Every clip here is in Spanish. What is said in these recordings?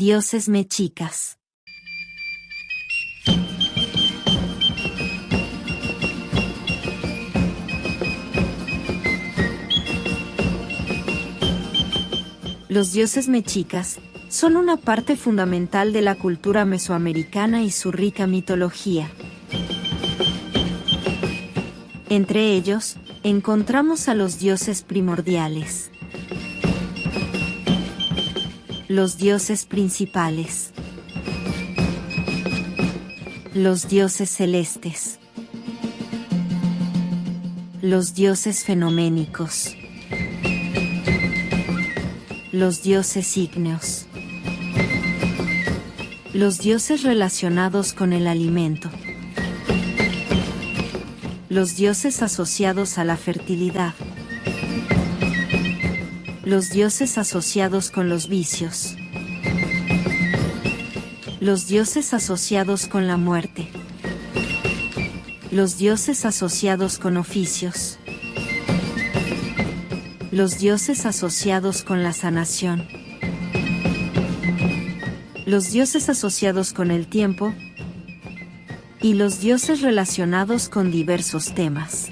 Dioses mexicas. Los dioses mexicas son una parte fundamental de la cultura mesoamericana y su rica mitología. Entre ellos, encontramos a los dioses primordiales, los dioses principales, los dioses celestes, los dioses fenoménicos, los dioses ígneos, los dioses relacionados con el alimento, los dioses asociados a la fertilidad, los dioses asociados con los vicios, los dioses asociados con la muerte, los dioses asociados con oficios, los dioses asociados con la sanación, los dioses asociados con el tiempo y los dioses relacionados con diversos temas.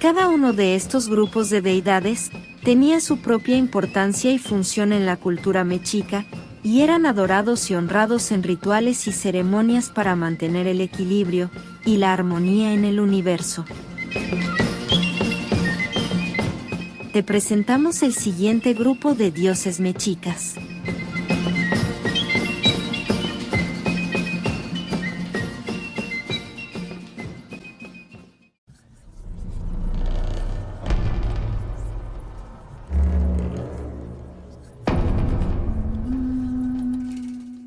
Cada uno de estos grupos de deidades tenía su propia importancia y función en la cultura mexica, y eran adorados y honrados en rituales y ceremonias para mantener el equilibrio y la armonía en el universo. Te presentamos el siguiente grupo de dioses mexicas.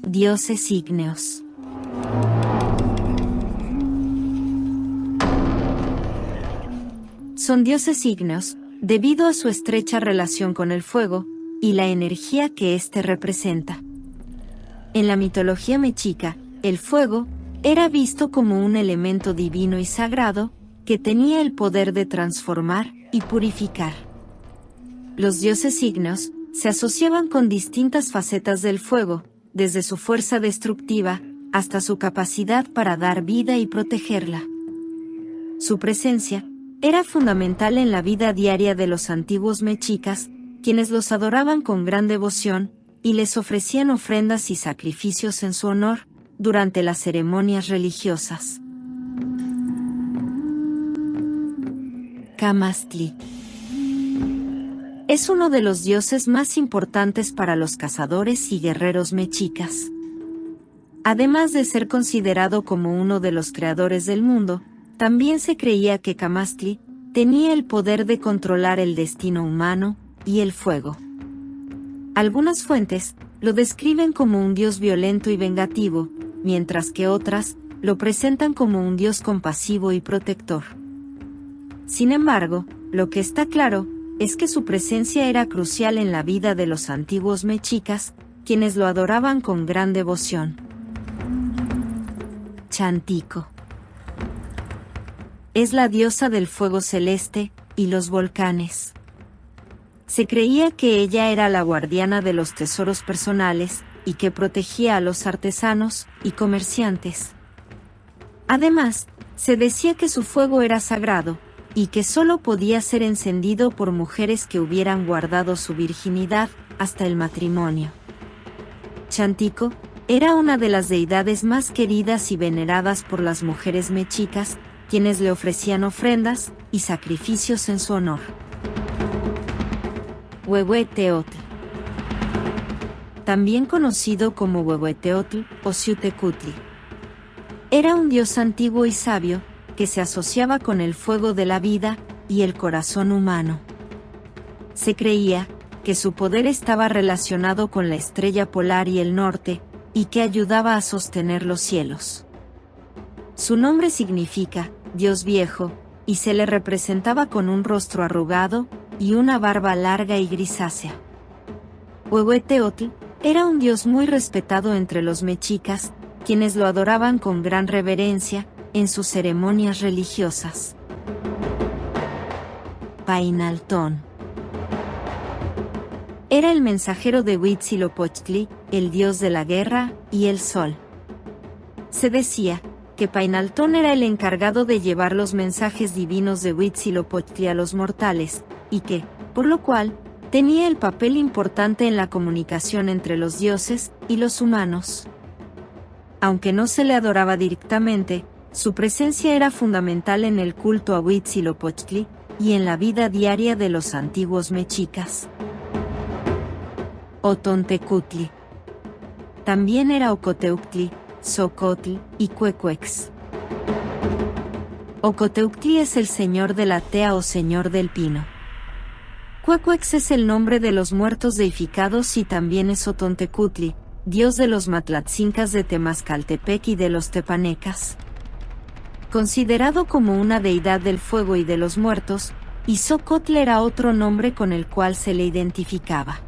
Dioses ígneos. Son dioses ígneos, debido a su estrecha relación con el fuego, y la energía que éste representa. En la mitología mexica, el fuego era visto como un elemento divino y sagrado, que tenía el poder de transformar y purificar. Los dioses ígneos se asociaban con distintas facetas del fuego, desde su fuerza destructiva, hasta su capacidad para dar vida y protegerla. Su presencia era fundamental en la vida diaria de los antiguos mexicas, quienes los adoraban con gran devoción, y les ofrecían ofrendas y sacrificios en su honor, durante las ceremonias religiosas. Camastli es uno de los dioses más importantes para los cazadores y guerreros mexicas. Además de ser considerado como uno de los creadores del mundo, también se creía que Camastli tenía el poder de controlar el destino humano y el fuego. Algunas fuentes lo describen como un dios violento y vengativo, mientras que otras lo presentan como un dios compasivo y protector. Sin embargo, lo que está claro es que su presencia era crucial en la vida de los antiguos mexicas, quienes lo adoraban con gran devoción. Chantico es la diosa del fuego celeste y los volcanes. Se creía que ella era la guardiana de los tesoros personales y que protegía a los artesanos y comerciantes. Además, se decía que su fuego era sagrado, y que solo podía ser encendido por mujeres que hubieran guardado su virginidad hasta el matrimonio. Chantico era una de las deidades más queridas y veneradas por las mujeres mexicas, quienes le ofrecían ofrendas y sacrificios en su honor. Huehueteotl, también conocido como Huehueteotl o Xiuhtecutli, era un dios antiguo y sabio, que se asociaba con el fuego de la vida y el corazón humano. Se creía que su poder estaba relacionado con la estrella polar y el norte, y que ayudaba a sostener los cielos. Su nombre significa Dios viejo, y se le representaba con un rostro arrugado y una barba larga y grisácea. Huehueteotl era un dios muy respetado entre los mexicas, quienes lo adoraban con gran reverencia en sus ceremonias religiosas. Painaltón era el mensajero de Huitzilopochtli, el dios de la guerra y el sol. Se decía que Painaltón era el encargado de llevar los mensajes divinos de Huitzilopochtli a los mortales, y que, por lo cual, tenía el papel importante en la comunicación entre los dioses y los humanos. Aunque no se le adoraba directamente, su presencia era fundamental en el culto a Huitzilopochtli y en la vida diaria de los antiguos mexicas. Otontecutli. También era Ocoteuctli, Xocotl y Cuecuex. Ocoteuctli es el señor de la tea o señor del pino. Cuecuex es el nombre de los muertos deificados y también es Otontecutli, dios de los Matlatzincas de Temascaltepec y de los tepanecas. Considerado como una deidad del fuego y de los muertos, Izocotl era otro nombre con el cual se le identificaba.